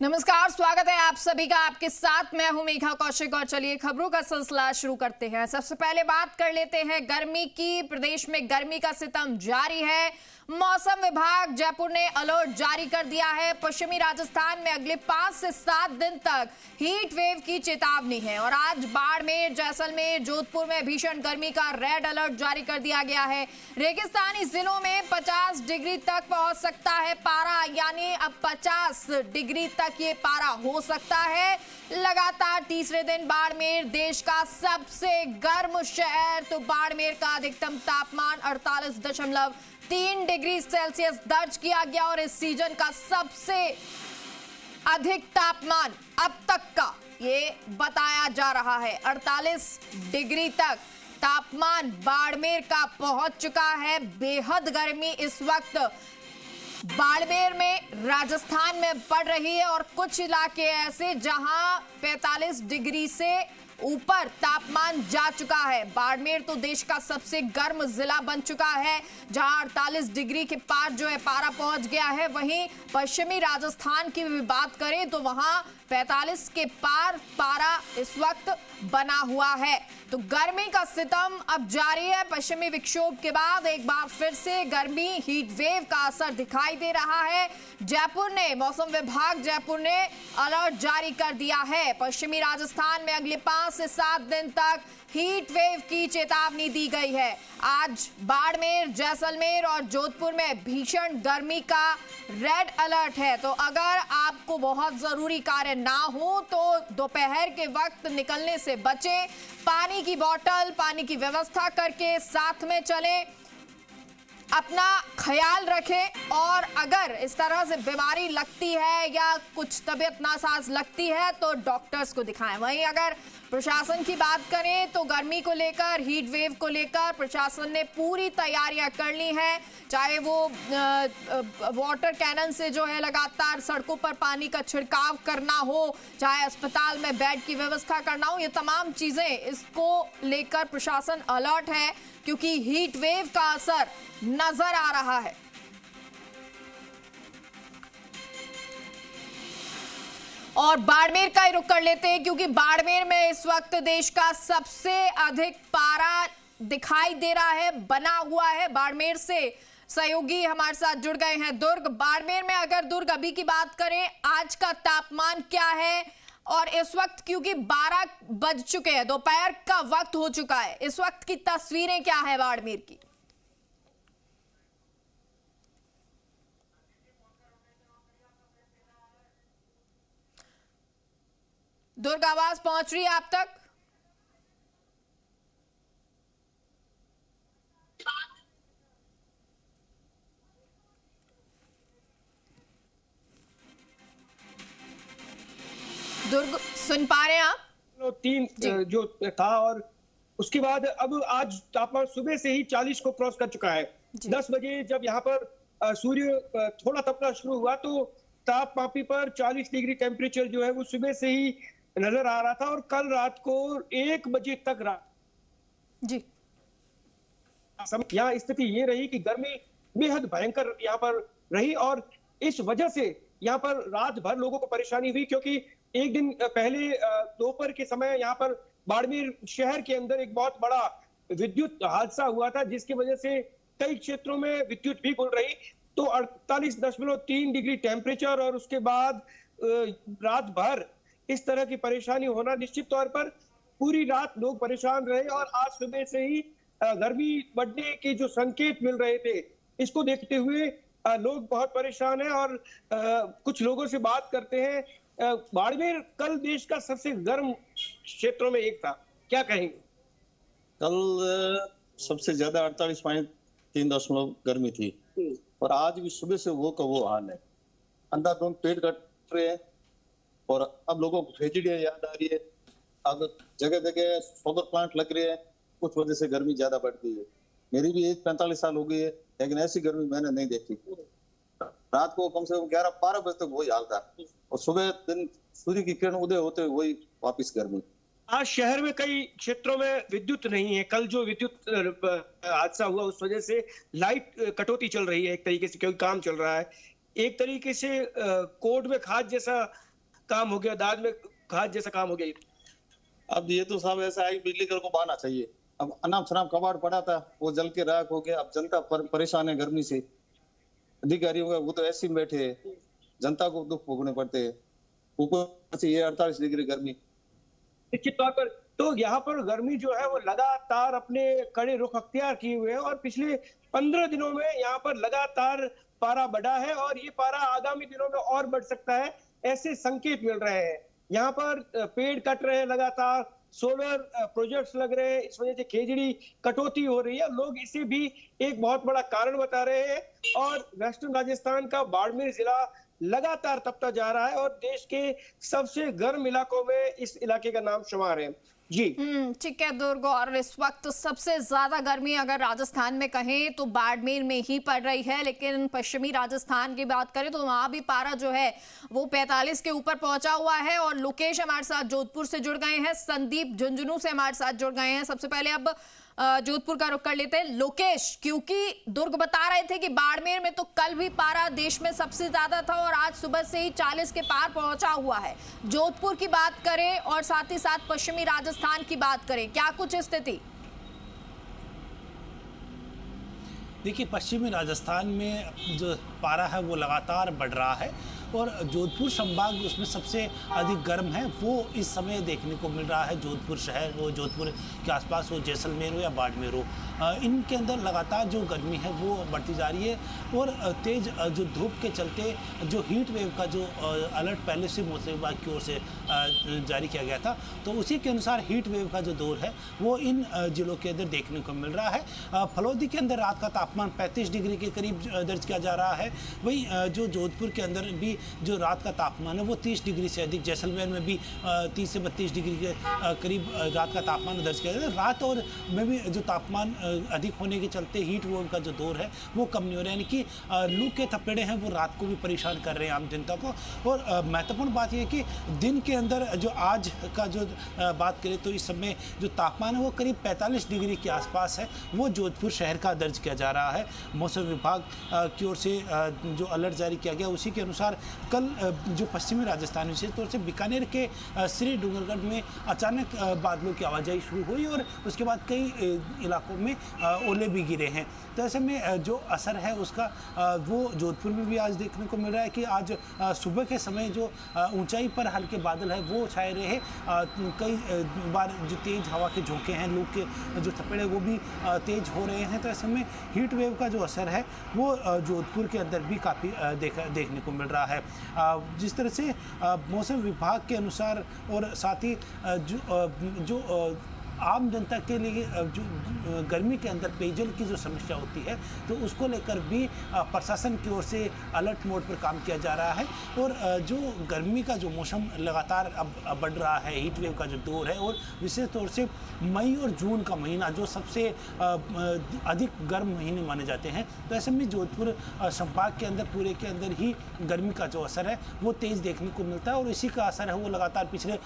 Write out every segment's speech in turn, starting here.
नमस्कार, स्वागत है आप सभी का। आपके साथ मैं हूं मेघा कौशिक और चलिए खबरों का सिलसिला शुरू करते हैं। सबसे पहले बात कर लेते हैं गर्मी की। प्रदेश में गर्मी का सितम जारी है। मौसम विभाग जयपुर ने अलर्ट जारी कर दिया है। पश्चिमी राजस्थान में अगले 5 से 7 दिन तक हीट वेव की चेतावनी है और आज बाड़मेर, जैसलमेर, जोधपुर में भीषण गर्मी का रेड अलर्ट जारी कर दिया गया है। रेगिस्तानी जिलों में 50 डिग्री तक पहुंच सकता है पारा, यानी अब 50 डिग्री तक ये पारा हो सकता है। लगातार तीसरे दिन बाड़मेर देश का सबसे गर्म शहर, तो बाड़मेर का अधिकतम तापमान 48.3 डिग्री सेल्सियस दर्ज किया गया और इस सीजन का सबसे अधिक तापमान अब तक का ये बताया जा रहा है। 48 डिग्री तक तापमान बाड़मेर का पहुंच चुका है। बेहद गर्मी इस वक्त बाड़मेर में, राजस्थान में पड़ रही है और कुछ इलाके ऐसे जहां 45 डिग्री से ऊपर तापमान जा चुका है। बाड़मेर तो देश का सबसे गर्म जिला बन चुका है, जहां 48 डिग्री के पार जो है पारा पहुंच गया है। वहीं पश्चिमी राजस्थान की भी बात करें तो वहां 45 के पार पारा इस वक्त बना हुआ है। तो गर्मी का सितम अब जारी है। पश्चिमी विक्षोभ के बाद एक बार फिर से गर्मी, हीट वेव का असर दिखाई दे रहा है। मौसम विभाग जयपुर ने अलर्ट जारी कर दिया है। पश्चिमी राजस्थान में अगले 5 से 7 दिन तक हीट वेव की चेतावनी दी गई है। आज बाड़मेर, जैसलमेर और जोधपुर में भीषण गर्मी का रेड अलर्ट है। तो अगर आपको बहुत जरूरी कार्य ना हो तो दोपहर के वक्त निकलने से बचें। पानी की बोतल, पानी की व्यवस्था करके साथ में चलें, अपना ख्याल रखें और अगर इस तरह से बीमारी लगती है या कुछ तबीयत नासाज लगती है तो डॉक्टर्स को दिखाएं। वहीं अगर प्रशासन की बात करें तो गर्मी को लेकर, हीट वेव को लेकर प्रशासन ने पूरी तैयारियां कर ली हैं। चाहे वो वाटर कैनन से जो है लगातार सड़कों पर पानी का छिड़काव करना हो, चाहे अस्पताल में बेड की व्यवस्था करना हो, ये तमाम चीजें, इसको लेकर प्रशासन अलर्ट है क्योंकि हीट वेव का असर नजर आ रहा है। और बाड़मेर का ही रुख कर लेते हैं क्योंकि बाड़मेर में इस वक्त देश का सबसे अधिक पारा दिखाई दे रहा है, बना हुआ है। बाड़मेर से सहयोगी हमारे साथ जुड़ गए हैं दुर्ग। बाड़मेर में अगर दुर्ग अभी की बात करें, आज का तापमान क्या है और इस वक्त क्योंकि 12 बज चुके हैं, दोपहर का वक्त हो चुका है, इस वक्त की तस्वीरें क्या है बाड़मेर की? दुर्ग, आवाज पहुंच रही है आप तक? दुर्ग, सुन पा रहे हैं आप? 3 जो था और उसके बाद अब आज तापमान सुबह से ही 40 को क्रॉस कर चुका है। 10 बजे जब यहाँ पर सूर्य थोड़ा तपना शुरू हुआ तो तापमापी पर 40 डिग्री टेम्परेचर जो है वो सुबह से ही नजर आ रहा था और कल रात को 1 बजे तक यहाँ स्थिति ये रही कि गर्मी बेहद भयंकर यहाँ पर रही और इस वजह से यहाँ पर रात भर लोगों को परेशानी हुई क्योंकि एक दिन पहले दोपहर के समय यहाँ पर बाड़मेर शहर के अंदर एक बहुत बड़ा विद्युत हादसा हुआ था जिसकी वजह से कई क्षेत्रों में विद्युत भी गुल रही। तो 48.3 डिग्री टेम्परेचर और उसके बाद रात भर इस तरह की परेशानी होना, निश्चित तौर पर पूरी रात लोग परेशान रहे और आज सुबह से ही गर्मी बढ़ने के जो संकेत मिल रहे थे, इसको देखते हुए लोग बहुत परेशान हैं और कुछ लोगों से बात करते हैं। बाड़मेर कल देश का सबसे गर्म क्षेत्रों में एक था, क्या कहेंगे? कल सबसे ज्यादा 48.3 गर्मी थी और आज भी सुबह से वो का वो हाल है। अंधाधुंध पेड़ कट रहे हैं और अब लोगों को ट्रेजेडियां याद आ रही है। अब जगह जगह सोलर प्लांट लग रहे हैं, कुछ वजह से गर्मी ज्यादा बढ़ गई है। मेरी भी एज 45 साल हो गई है लेकिन ऐसी गर्मी मैंने नहीं देखी। रात को कम से कम 11-12 बजे तक वही हाल था और सुबह दिन सूर्य की किरण उदय होते हुए वही वापिस गर्मी। आज शहर में कई क्षेत्रों में विद्युत नहीं है। कल जो विद्युत हादसा हुआ उस वजह से लाइट कटौती चल रही है एक तरीके से, क्योंकि काम चल रहा है। एक तरीके से कोर्ट में खाद जैसा काम हो गया, दाद में घास जैसा काम हो गया। अब ये तो साहब ऐसा है, बिजली घर को बहाना चाहिए। अब अनाप शनाप कबाड़ पड़ा था, वो जल के राख हो गया। अब जनता परेशान है गर्मी से, अधिकारियों का वो तो ऐसे ही बैठे हैं, जनता को दुख भोगने पड़ते हैं, ऊपर से ये 48 डिग्री गर्मी। निश्चित तौर पर तो यहाँ पर गर्मी जो है वो लगातार अपने कड़े रुख अख्तियार किए हुए है और पिछले 15 दिनों में यहाँ पर लगातार पारा बढ़ा है और ये पारा आगामी दिनों में और बढ़ सकता है, ऐसे संकेत मिल रहे हैं। यहाँ पर पेड़ कट रहे हैं लगातार, सोलर प्रोजेक्ट्स लग रहे हैं, इस वजह से खेजड़ी कटौती हो रही है। लोग इसे भी एक बहुत बड़ा कारण बता रहे हैं और वेस्टर्न राजस्थान का बाड़मेर जिला लगातार तपता जा रहा है और देश के सबसे गर्म इलाकों में इस इलाके का नाम शुमार है। जी ठीक है दुर्ग, और इस वक्त सबसे ज्यादा गर्मी अगर राजस्थान में कहें तो बाड़मेर में ही पड़ रही है, लेकिन पश्चिमी राजस्थान की बात करें तो वहां भी पारा जो है वो 45 के ऊपर पहुंचा हुआ है। और लोकेश हमारे साथ जोधपुर से जुड़ गए हैं, संदीप झुंझुनू से हमारे साथ जुड़ गए हैं। सबसे पहले अब जोधपुर का रुख कर लेते हैं लोकेश, क्योंकि दुर्ग बता रहे थे कि बाड़मेर में तो कल भी पारा देश में सबसे ज्यादा था और आज सुबह से ही 40 के पार पहुंचा हुआ है। जोधपुर की बात करें और साथ ही साथ पश्चिमी राजस्थान की बात करें, क्या कुछ स्थिति? देखिए, पश्चिमी राजस्थान में जो पारा है वो लगातार बढ़ रहा है और जोधपुर संभाग उसमें सबसे अधिक गर्म है वो इस समय देखने को मिल रहा है। जोधपुर शहर हो, जोधपुर के आसपास हो, जैसलमेर हो या बाड़मेर हो, इनके अंदर लगातार जो गर्मी है वो बढ़ती जा रही है। और तेज़ जो धूप के चलते जो हीट वेव का जो अलर्ट पहले से मौसम विभाग की ओर से जारी किया गया था, तो उसी के अनुसार हीट वेव का जो दौर है वो इन जिलों के अंदर देखने को मिल रहा है। फलौदी के अंदर रात का तापमान 35 डिग्री के करीब दर्ज किया जा रहा है। वहीं जो जोधपुर के अंदर भी जो रात का तापमान है वो 30 डिग्री से अधिक, जैसलमेर में भी 30 से 32 डिग्री के करीब रात का तापमान दर्ज किया जाता है। रात और में भी जो तापमान अधिक होने के चलते हीट वेव का जो दौर है वो कम नहीं हो रहा है, यानी कि लू के थपेड़े हैं वो रात को भी परेशान कर रहे हैं आम जनता को। और महत्वपूर्ण बात यह है कि दिन के अंदर जो आज का जो बात करें तो इस समय जो तापमान है वो करीब 45 डिग्री के आसपास है, वो जोधपुर शहर का दर्ज किया जा रहा है। मौसम विभाग की ओर से जो अलर्ट जारी किया गया उसी के अनुसार कल जो पश्चिमी राजस्थान विशेष तौर से बीकानेर के श्री डूंगरगढ़ में अचानक बादलों की आवाजाही शुरू हुई और उसके बाद कई इलाकों में ओले भी गिरे हैं। तो ऐसे में जो असर है उसका वो जोधपुर में भी आज देखने को मिल रहा है कि आज सुबह के समय जो ऊंचाई पर हल्के बादल है वो छाए रहे। कई बार जो तेज़ हवा के झोंके हैं, लू के जो थपेड़े वो भी तेज़ हो रहे हैं। तो ऐसे में हीट वेव का जो असर है वो जोधपुर के अंदर भी काफ़ी देखने को मिल रहा है। जिस तरह से मौसम विभाग के अनुसार और साथ ही जो आम जनता के लिए जो गर्मी के अंदर पेयजल की जो समस्या होती है तो उसको लेकर भी प्रशासन की ओर से अलर्ट मोड पर काम किया जा रहा है। और जो गर्मी का जो मौसम लगातार अब बढ़ रहा है, हीट वेव का जो दौर है, और विशेष तौर से मई और जून का महीना जो सबसे अधिक गर्म महीने माने जाते हैं, तो ऐसे में जोधपुर संभाग के अंदर पूरे के अंदर ही गर्मी का जो असर है वो तेज़ देखने को मिलता है। और इसी का असर है वो लगातार पिछले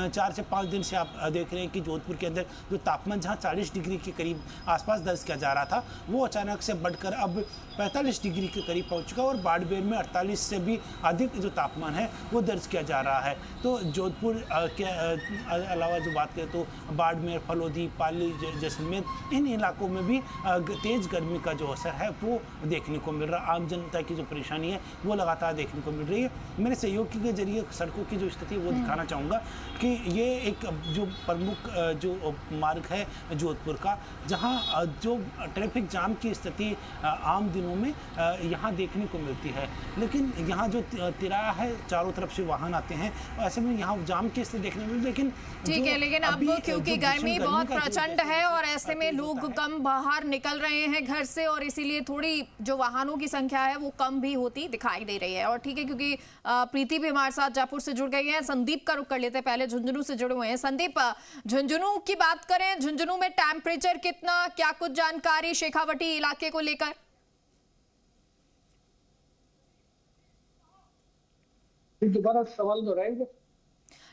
4 से 5 दिन से आप देख रहे हैं कि जोधपुर के अंदर जो तापमान जहां 40 डिग्री के करीब आसपास दर्ज किया जा रहा था वो अचानक से बढ़कर अब 45 डिग्री के करीब पहुंच चुका और बाड़मेर में 48 से भी अधिक जो तापमान है वो दर्ज किया जा रहा है। तो जोधपुर के अलावा जो बात करें तो बाड़मेर, फलौदी, पाली, जैसलमेर, इन इलाकों में भी तेज़ गर्मी का जो असर है वो देखने को मिल रहा है। आम जनता की जो परेशानी है वो लगातार देखने को मिल रही है। मेरे सहयोगी के जरिए सड़कों की जो स्थिति है वो दिखाना चाहूँगा कि ये एक जो प्रमुख जो मार्ग है जोधपुर का, जहां जो ट्रैफिक जाम की स्थिति आम दिनों में यहां देखने को मिलती है, लेकिन यहां जो तिराहा है चारों तरफ से वाहन आते हैं, ऐसे में यहां जाम की स्थिति देखने को मिलती है। लेकिन ठीक है, लेकिन अब क्योंकि गर्मी बहुत प्रचंड है और ऐसे में लोग कम बाहर निकल रहे हैं घर से और इसीलिए थोड़ी जो वाहनों की संख्या है वो कम भी होती दिखाई दे रही है। और ठीक है, क्योंकि प्रीति भी हमारे साथ जयपुर से जुड़ गई है, संदीप का रुख कर लेते हैं, पहले झुंझुनू से जुड़े हुए हैं। संदीप, झुंझुनू की बात करें, झुंझुनू में टेम्परेचर कितना, क्या कुछ जानकारी शेखावटी इलाके को लेकर? दोबारा सवाल दोहराएंगे?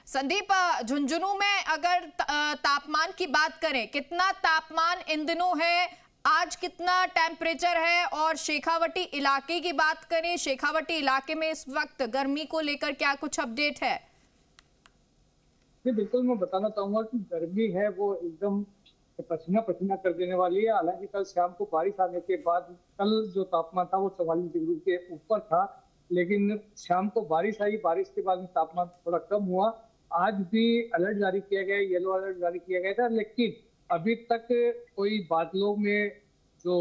संदीप, झुंझुनू में अगर तापमान की बात करें, कितना तापमान इन दिनों है? आज कितना टेम्परेचर है? और शेखावटी इलाके की बात करें, शेखावटी इलाके में इस वक्त गर्मी को लेकर क्या कुछ अपडेट है? जी बिल्कुल, मैं बताना चाहूंगा कि गर्मी है वो एकदम पसीना पसीना कर देने वाली है। हालांकि कल शाम को बारिश आने के बाद कल जो तापमान था वो 44 डिग्री के ऊपर था, लेकिन शाम को बारिश आई, बारिश के बाद तापमान थोड़ा कम हुआ। आज भी अलर्ट जारी किया गया, येलो अलर्ट जारी किया गया था, लेकिन अभी तक कोई बादलों में जो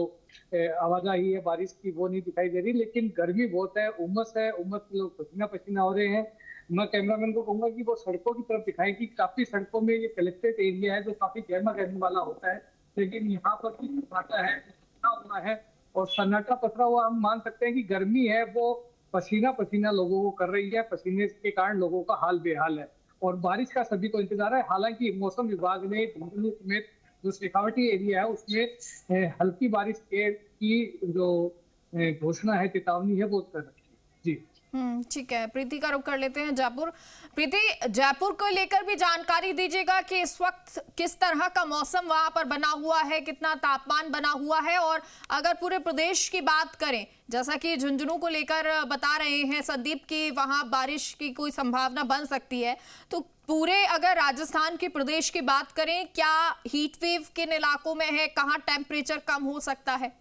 आवाजाही है बारिश की वो नहीं दिखाई दे रही। लेकिन गर्मी बहुत है, उमस है, उमस के लोग पसीना पसीना हो रहे हैं। मैं कैमरामैन को कहूंगा कि वो सड़कों की तरफ दिखाएं कि काफी सड़कों में ये कलेक्टेड एरिया है जो काफी गर्मा गर्मी वाला होता है, लेकिन यहाँ पर भी सन्नाटा है, हुआ है और सन्नाटा पसरा हुआ। हम मान सकते हैं कि गर्मी है वो पसीना पसीना लोगों को कर रही है, पसीने के कारण लोगों का हाल बेहाल है और बारिश का सभी को इंतजार है। हालांकि मौसम विभाग ने झुंझुनू समेत जो शेखावटी एरिया है उसमें हल्की बारिश की जो घोषणा है, चेतावनी है वो कर रखी है। जी ठीक है, प्रीति का रुख कर लेते हैं जयपुर। प्रीति, जयपुर को लेकर भी जानकारी दीजिएगा कि इस वक्त किस तरह का मौसम वहां पर बना हुआ है, कितना तापमान बना हुआ है, और अगर पूरे प्रदेश की बात करें, जैसा कि झुंझुनू को लेकर बता रहे हैं संदीप की वहां बारिश की कोई संभावना बन सकती है, तो पूरे अगर राजस्थान के प्रदेश की बात करें, क्या हीट वेव किन इलाकों में है, कहाँ टेम्परेचर कम हो सकता है?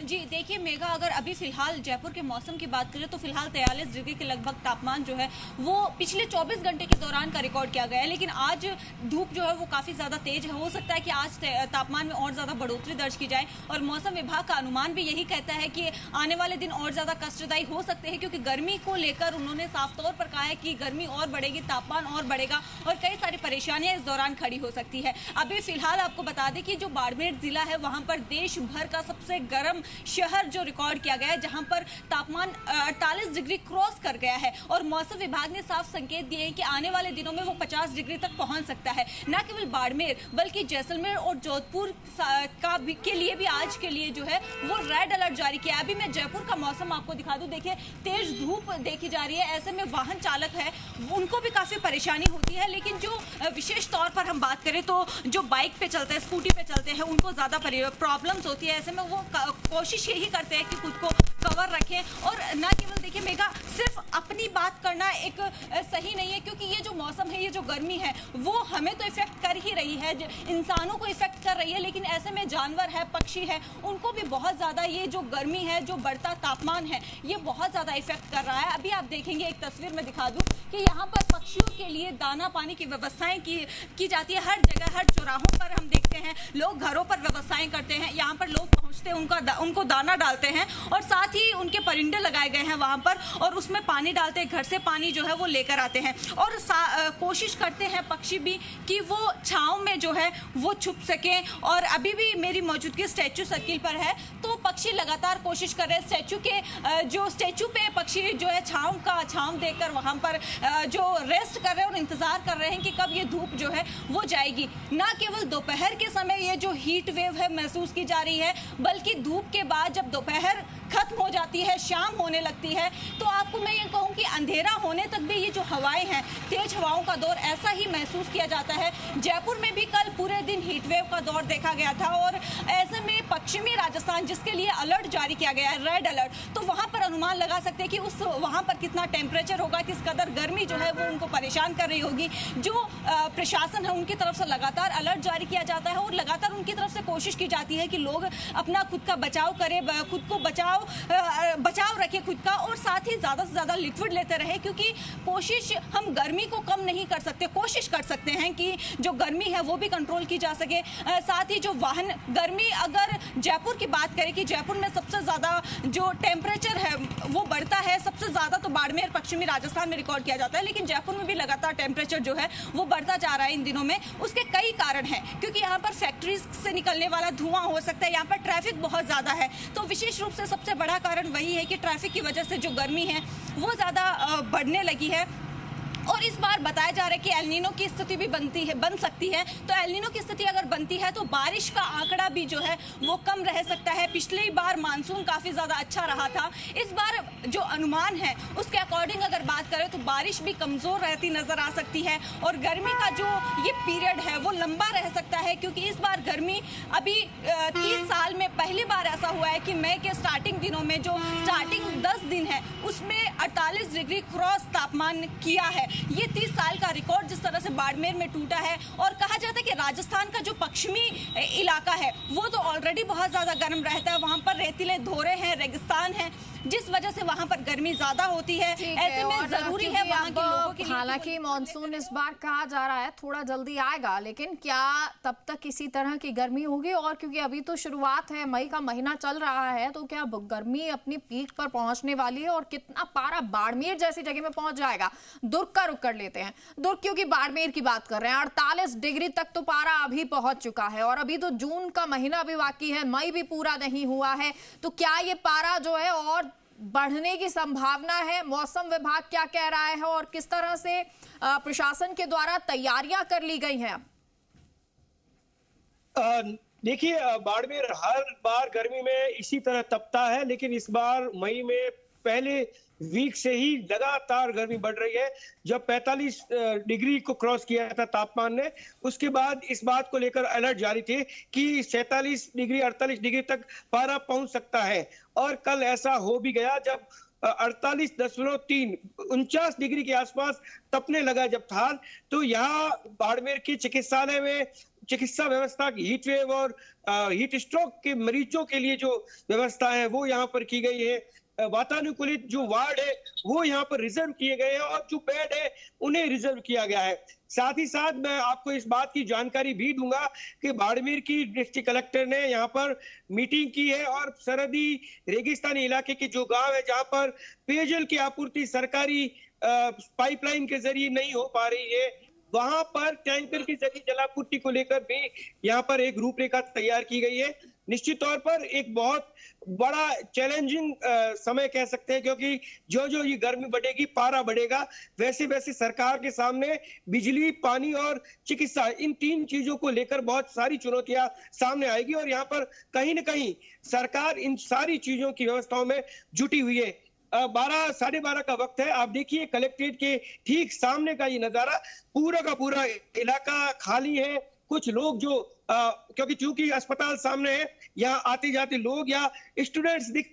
जी देखिए मेघा, अगर अभी फिलहाल जयपुर के मौसम की बात करें तो फिलहाल 43 डिग्री के लगभग तापमान जो है वो पिछले 24 घंटे के दौरान का रिकॉर्ड किया गया है। लेकिन आज धूप जो है वो काफ़ी ज़्यादा तेज है, हो सकता है कि आज तापमान में और ज़्यादा बढ़ोतरी दर्ज की जाए और मौसम विभाग का अनुमान भी यही कहता है कि आने वाले दिन और ज़्यादा कष्टदायी हो सकते हैं, क्योंकि गर्मी को लेकर उन्होंने साफ तौर पर कहा है कि गर्मी और बढ़ेगी, तापमान और बढ़ेगा और कई सारी परेशानियाँ इस दौरान खड़ी हो सकती है। अभी फिलहाल आपको बता दें कि जो बाड़मेर जिला है वहाँ पर देश भर का सबसे गर्म शहर जो रिकॉर्ड किया गया है, जहां पर तापमान 48 डिग्री क्रॉस कर गया है और मौसम विभाग ने साफ संकेत दिए हैं कि आने वाले दिनों में वो 50 डिग्री तक पहुंच सकता है। न केवल बाड़मेर बल्कि जैसलमेर और जोधपुर के लिए भी आज के लिए जो है वो रेड अलर्ट जारी किया है। अभी मैं जयपुर का मौसम आपको दिखा दूं, देखिए तेज धूप देखी जा रही है, ऐसे में वाहन चालक है उनको भी काफी परेशानी होती है। लेकिन जो विशेष तौर पर हम बात करें तो जो बाइक पे चलते हैं, स्कूटी पे चलते हैं, उनको ज्यादा प्रॉब्लम्स होती है। ऐसे में वो कोशिश यही करते हैं कि खुद को कवर रखें और ना केवल देखिए मेघा, सिर्फ अपनी बात करना एक सही नहीं है, क्योंकि ये जो मौसम है, ये जो गर्मी है वो हमें तो इफेक्ट कर ही रही है, इंसानों को इफेक्ट कर रही है, लेकिन ऐसे में जानवर है, पक्षी है, उनको भी बहुत ज़्यादा ये जो गर्मी है, जो बढ़ता तापमान है, ये बहुत ज़्यादा इफेक्ट कर रहा है। अभी आप देखेंगे, एक तस्वीर में दिखा दूँ कि यहाँ पर पक्षियों के लिए दाना पानी की व्यवस्थाएँ की जाती है। हर जगह, हर चौराहों पर हम देखते हैं लोग घरों पर व्यवस्थाएँ करते हैं, यहाँ पर लोग पहुँचते हैं, उनको दाना डालते हैं और साथ ही उनके परिंदे लगाए गए हैं वहाँ पर और उसमें पानी डालते हैं, घर से पानी जो है वो लेकर आते हैं और कोशिश करते हैं पक्षी भी कि वो छांव में जो है वो छुप सकें। और अभी भी मेरी मौजूदगी स्टैचू सर्किल पर है तो पक्षी लगातार कोशिश कर रहे हैं, स्टैचू पे पक्षी जो है छांव देकर वहाँ पर जो रेस्ट कर रहे हैं और इंतजार कर रहे हैं कि कब ये धूप जो है वो जाएगी। ना केवल दोपहर के समय ये जो हीट वेव है महसूस की जा रही है, बल्कि धूप के बाद जब दोपहर खत्म हो जाती है, शाम होने लगती है, तो आपको मैं ये कहूँ कि अंधेरा होने तक भी ये जो हवाएं हैं, तेज हवाओं का दौर ऐसा ही महसूस किया जाता है। जयपुर में भी कल पूरे दिन हीट वेव का दौर देखा गया था और ऐसे में पश्चिमी राजस्थान, जिसके लिए अलर्ट जारी किया गया है, रेड अलर्ट, तो वहाँ पर अनुमान लगा सकते हैं कि वहाँ पर कितना टेम्परेचर होगा, किस कदर गर्मी जो है वो उनको परेशान कर रही होगी। जो प्रशासन है उनकी तरफ से लगातार अलर्ट जारी किया जाता है और लगातार उनकी तरफ से कोशिश की जाती है कि लोग अपना खुद का बचाव करें, खुद को बचाव रखें खुद का और साथ ही ज़्यादा से ज़्यादा लिक्विड लेते रहे, क्योंकि कोशिश हम गर्मी को कम नहीं कर सकते, कोशिश कर सकते हैं कि जो गर्मी है वो भी कंट्रोल की जा सके। साथ ही जो वाहन गर्मी, अगर जयपुर की बात करें कि जयपुर में सबसे ज़्यादा जो टेम्परेचर है वो बढ़ता है, सबसे ज़्यादा तो बाड़मेर पश्चिमी राजस्थान में रिकॉर्ड किया जाता है, लेकिन जयपुर में भी लगातार टेम्परेचर जो है वो बढ़ता जा रहा है इन दिनों में। उसके कई कारण हैं, क्योंकि यहाँ पर फैक्ट्रीज से निकलने वाला धुआं हो सकता है, यहाँ पर ट्रैफिक बहुत ज़्यादा है, तो विशेष रूप से सबसे बड़ा कारण वही है कि ट्रैफिक की वजह से जो गर्मी है वो ज़्यादा बढ़ने लगी है। और इस बार बताया जा रहा है कि एल नीनो की स्थिति भी बन सकती है, तो एल नीनो की स्थिति अगर बनती है तो बारिश का आंकड़ा भी जो है वो कम रह सकता है। पिछली बार मानसून काफ़ी ज़्यादा अच्छा रहा था, इस बार जो अनुमान है उसके अकॉर्डिंग अगर बात बात करें तो बारिश भी कमजोर रहती नजर आ सकती है और गर्मी का जो ये पीरियड है वो लंबा रह सकता है, क्योंकि इस बार गर्मी अभी 30 साल में पहली बार ऐसा हुआ है कि मई के स्टार्टिंग दिनों में जो स्टार्टिंग 10 दिन है उसमें 48 डिग्री क्रॉस तापमान किया है। ये 30 साल का रिकॉर्ड जिस तरह से बाड़मेर में टूटा है। और कहा जाता है कि राजस्थान का जो पश्चिमी इलाका है वो तो ऑलरेडी बहुत ज्यादा गर्म रहता है, वहां पर रेतीले धोरे हैं, रेगिस्तान है, जिस वजह से वहां पर गर्मी ज्यादा होती है। ऐसे में जरूरी है वहां के लोगों के लिए। हालांकि मानसून इस बार कहा जा रहा है थोड़ा जल्दी आएगा, लेकिन क्या तब तक इसी तरह की गर्मी होगी? और क्योंकि अभी तो शुरुआत है, मई का महीना चल रहा है, तो क्या गर्मी अपनी पीक पर पहुंचने वाली है? और कितना पारा बाड़मेर जैसी जगह में पहुंच जाएगा? दुर्ग का रुख कर लेते हैं। दुर्ग क्योंकि बाड़मेर की बात कर रहे हैं, 48 डिग्री तक तो पारा अभी पहुंच चुका है और अभी तो जून का महीना भी बाकी है, मई भी पूरा नहीं हुआ है। तो क्या ये पारा जो है और बढ़ने की संभावना है? मौसम विभाग क्या कह रहा है और किस तरह से प्रशासन के द्वारा तैयारियां कर ली गई हैं? देखिए, बाड़मेर हर बार गर्मी में इसी तरह तपता है, लेकिन इस बार मई में पहले वीक से ही लगातार गर्मी बढ़ रही है। जब 45 डिग्री को क्रॉस किया था तापमान ने, उसके बाद इस बात को लेकर अलर्ट जारी थे कि 47 डिग्री 48 डिग्री तक पारा पहुंच सकता है। और कल ऐसा हो भी गया, जब 48.3 49 डिग्री के आसपास तपने लगा जब था। तो यहाँ बाड़मेर के चिकित्सालय में चिकित्सा व्यवस्था की हीट वेव और हीट स्ट्रोक के मरीजों के लिए जो व्यवस्था है वो यहाँ पर की गई है। वातानुकूलित जो वार्ड है वो यहाँ पर रिजर्व किए गए हैं और जो बेड है उन्हें रिजर्व किया गया है। साथ ही साथ मैं आपको इस बात की जानकारी भी दूंगा कि बाड़मेर की डिस्ट्रिक्ट कलेक्टर ने यहाँ पर मीटिंग की है और सरहदी रेगिस्तानी इलाके के जो गांव है जहां पर पेयजल की आपूर्ति सरकारी पाइपलाइन के जरिए नहीं हो पा रही है, वहां पर टैंकर के जरिए जलापूर्ति को लेकर भी यहाँ पर एक रूपरेखा तैयार की गई है। निश्चित तौर पर एक बहुत बड़ा चैलेंजिंग समय कह सकते हैं, क्योंकि जो जो ये गर्मी बढ़ेगी, पारा बढ़ेगा, वैसे वैसे सरकार के सामने बिजली, पानी और चिकित्सा, इन 3 चीजों को लेकर बहुत सारी चुनौतियां सामने आएगी। और यहाँ पर कहीं न कहीं सरकार इन सारी चीजों की व्यवस्थाओं में जुटी हुई है। 12-12:30 का वक्त है। आप देखिए कलेक्ट्रेट के ठीक सामने का ये नजारा, पूरा का पूरा इलाका खाली है। कुछ लोग जो क्योंकि चूंकि अस्पताल सामने है, यहाँ आते जाते लोग या स्टूडेंट्स दिख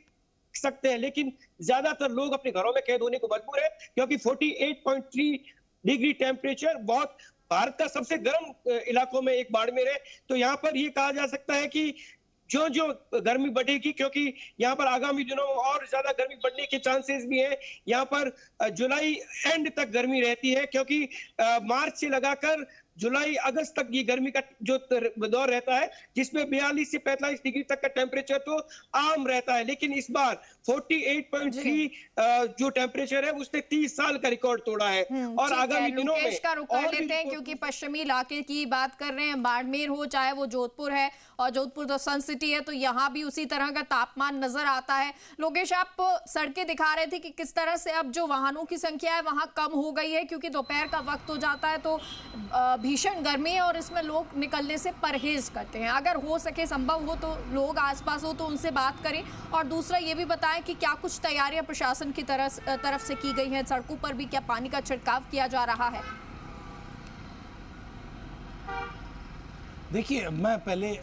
सकते हैं, लेकिन ज्यादातर लोग अपने घरों में कैद होने को मजबूर है, क्योंकि 48.3 डिग्री टेम्परेचर बहुत भारत का सबसे गर्म इलाकों में एक बाड़मेर है। तो यहाँ पर ये कहा जा सकता है कि जो जो गर्मी बढ़ेगी, क्योंकि यहाँ पर आगामी दिनों में और ज्यादा गर्मी बढ़ने के चांसेस भी है। यहाँ पर जुलाई एंड तक गर्मी रहती है, क्योंकि मार्च से लगाकर जुलाई अगस्त तक ये गर्मी का जो दौर रहता है, जिसमें 42 से 45 डिग्री तक का टेम्परेचर तो आम रहता है। लेकिन इस बार 48.3 जो टेम्परेचर है उसने 30 साल का रिकॉर्ड तोड़ा है। और आगामी दिनों में का रुख कर लेते हैं, क्योंकि पश्चिमी इलाके की बात कर रहे हैं, बाड़मेर हो चाहे वो जोधपुर है, और जोधपुर तो सन सिटी है, तो यहाँ भी उसी तरह का तापमान नजर आता है। लोकेश, आप सड़कें दिखा रहे थे कि किस तरह से अब जो वाहनों की संख्या है वहां कम हो गई है, क्योंकि दोपहर का वक्त हो जाता है तो भीषण गर्मी है और इसमें लोग निकलने से परहेज करते हैं। अगर हो सके, संभव हो तो लोग आसपास हो तो उनसे बात करें। और दूसरा ये भी बताएं कि क्या कुछ तैयारियां प्रशासन की तरफ से की गई हैं, सड़कों पर भी क्या पानी का छिड़काव किया जा रहा है? देखिए, मैं पहले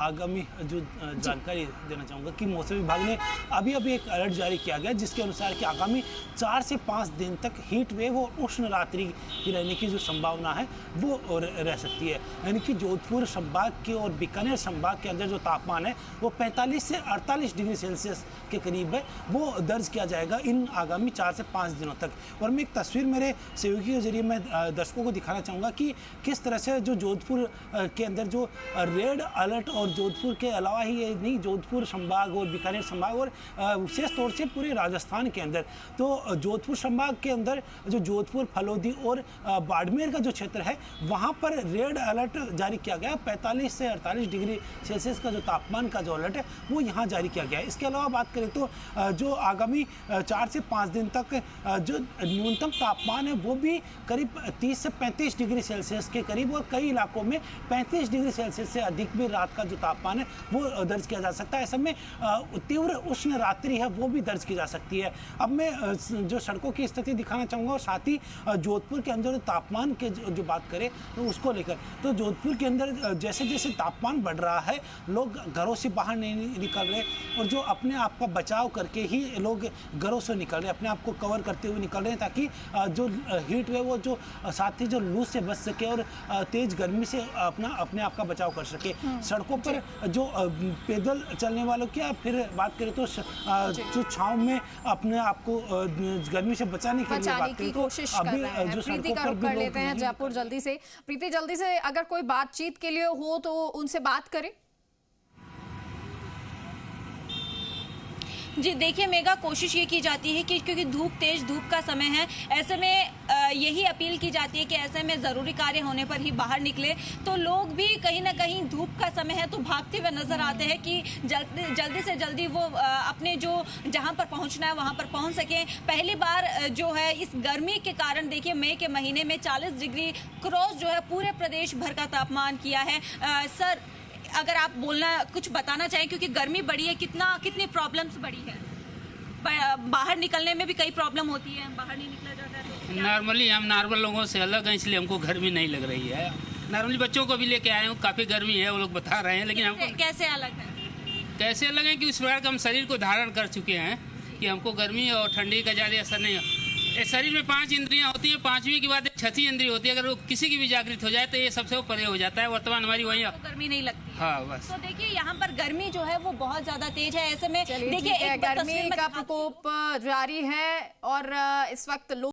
आगामी जो जानकारी देना चाहूँगा कि मौसम विभाग ने अभी एक अलर्ट जारी किया गया, जिसके अनुसार कि आगामी 4 से 5 दिन तक हीट वेव और उष्ण रात्रि की रहने की जो संभावना है वो रह सकती है। यानी कि जोधपुर संभाग के और बीकानेर संभाग के अंदर जो तापमान है वो 45 से 48 डिग्री सेल्सियस के करीब है, वो दर्ज किया जाएगा इन आगामी 4 से 5 दिनों तक। और मैं एक तस्वीर मेरे सहयोगी के जरिए मैं दर्शकों को दिखाना चाहूँगा कि किस तरह से जो जोधपुर के अंदर जो रेड अलर्ट, और जोधपुर के अलावा ही ये नहीं, जोधपुर संभाग और बीकानेर संभाग और विशेष तौर से पूरे राजस्थान के अंदर, तो जोधपुर संभाग के अंदर जो जोधपुर, फलोदी और बाड़मेर का जो क्षेत्र है वहाँ पर रेड अलर्ट जारी किया गया। 45 से 48 डिग्री सेल्सियस का जो तापमान का जो अलर्ट है वो यहाँ जारी किया गया है। इसके अलावा बात करें तो जो आगामी 4 से 5 दिन तक जो न्यूनतम तापमान है वो भी करीब 30 से 35 डिग्री सेल्सियस के करीब, और कई इलाकों में 35 डिग्री सेल्सियस से अधिक भी रात का जो तापमान है वो दर्ज किया जा सकता है। ऐसे में तीव्र उष्ण रात्रि है वो भी दर्ज की जा सकती है। अब मैं जो सड़कों की स्थिति दिखाना चाहूँगा और साथ ही जोधपुर के अंदर तापमान के जो बात करें तो उसको लेकर, तो जोधपुर के अंदर जैसे जैसे तापमान बढ़ रहा है लोग घरों से बाहर नहीं निकल रहे और जो अपने आप का बचाव करके ही लोग घरों से निकल रहे हैं, अपने आप को कवर करते हुए निकल रहे हैं ताकि जो हीट वेव वो जो साथ ही जो लू से बच सके और तेज गर्मी से अपने आप का बचाव कर सके। सड़कों पर जो पैदल चलने वालों की फिर बात करें तो जो छांव में अपने आप को गर्मी से बचाने के लिए बात करें कोशिश कर रहे हैं। प्रीति का रुख कर लेते हैं जयपुर जल्दी से। प्रीति जल्दी से अगर कोई बातचीत के लिए हो तो उनसे बात करें। जी देखिए मेगा, कोशिश ये की जाती है कि क्योंकि तेज धूप का समय है, ऐसे में यही अपील की जाती है कि ऐसे में ज़रूरी कार्य होने पर ही बाहर निकले। तो लोग भी कहीं ना कहीं धूप का समय है तो भागते हुए नजर आते हैं कि जल्दी से जल्दी वो अपने जो जहां पर पहुंचना है वहां पर पहुंच सकें। पहली बार जो है इस गर्मी के कारण देखिए मई के महीने में 40 डिग्री क्रॉस जो है पूरे प्रदेश भर का तापमान किया है। सर अगर आप कुछ बताना चाहें, क्योंकि गर्मी बढ़ी है, कितनी प्रॉब्लम्स बढ़ी है, बाहर निकलने में भी कई प्रॉब्लम होती है, बाहर नहीं निकला जाता है तो नॉर्मली हम नॉर्मल लोगों से अलग हैं, इसलिए हमको गर्मी नहीं लग रही है। नॉर्मली बच्चों को भी लेके आए हूँ, काफ़ी गर्मी है, वो लोग बता रहे हैं, लेकिन हमको कैसे अलग है? कैसे अलग है कि उस प्रकार का हम शरीर को धारण कर चुके हैं कि हमको गर्मी और ठंडी का ज़्यादा असर नहीं है। शरीर में 5 इंद्रियां होती हैं, 5वीं के बाद 6वीं इंद्रिय होती है। अगर वो किसी की भी जागृत हो जाए तो ये सबसे वो परे हो जाता है। वर्तमान हमारी वही गर्मी नहीं लगती। हाँ बस। तो देखिए यहाँ पर गर्मी जो है वो बहुत ज्यादा तेज है। ऐसे में देखिए गर्मी का प्रकोप जारी है और इस वक्त लोग